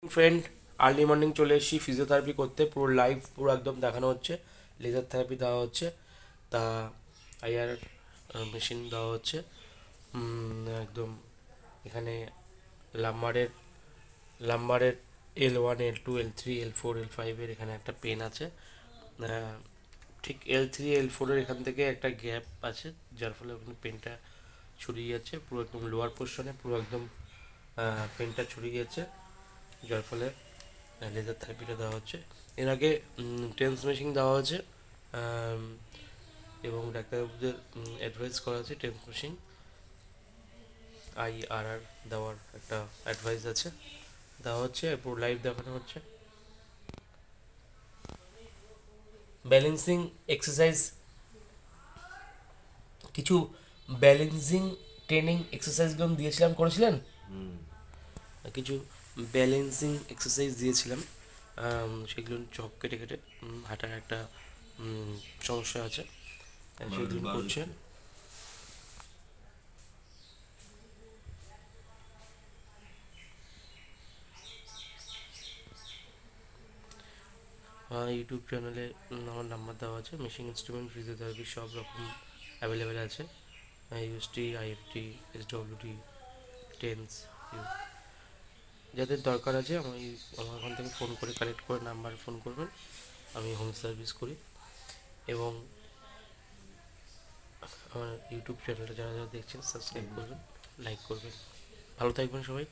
Friend, early morning চলে এসেছি physiotherapy করতে। পুরো লাইভ, পুরো একদম দেখানো হচ্ছে। লেজার থেরাপি দেওয়া হচ্ছে, তা আইআর মেশিন দেওয়া হচ্ছে। একদম এখানে লাম্বারের লাম্বারের L1 L2 L3 L4 L5-এর এখানে একটা পেন আছে। ঠিক L3 L4-এর এখান থেকে একটা গ্যাপ আছে, যার ফলে ওখানে পেনটা ছড়িয়ে যাচ্ছে পুরো একদম লোয়ার পোর্শনে, পুরো একদম পেনটা ছড়িয়ে যাচ্ছে, যার ফলে লেজার থেরাপিটা দেওয়া হচ্ছে। এর আগে টেন্স মেশিন দেওয়া হয়েছে, আম, এবং ডাক্তারবাবুদের অ্যাডভাইস করা আছে টেন্স মেশিন IRR দেওয়ার একটা অ্যাডভাইস আছে, দেওয়া হচ্ছে। এরপর লাইভ দেখানো হচ্ছে। ব্যালেন্সিং এক্সারসাইজ, কিছু ব্যালেন্সিং ট্রেনিং এক্সারসাইজগুলো দিয়েছিলাম, করেছিলেন? কিছু ব্যালেন্সিং এক্সারসাইজ দিয়েছিলাম, সেগুলো চক কেটে কেটে হাঁটার একটা সমস্যা আছে, সেগুলো করছে। ইউটিউব চ্যানেলে আমার নাম্বার দেওয়া আছে। মেশিন ইনস্ট্রুমেন্ট ফিজিওথেরাপি সব রকম অ্যাভেলেবেল আছে। ইউএসটি, IFT, SWT, টেন্স, যাদের দরকার আছে আমার ওখান থেকে ফোন করে কালেক্ট করে নাম্বারে ফোন করবেন। আমি হোম সার্ভিস করি। এবং আমার ইউটিউব চ্যানেলটা যারা যারা দেখছেন সাবস্ক্রাইব করবেন, লাইক করবেন। ভালো থাকবেন সবাই।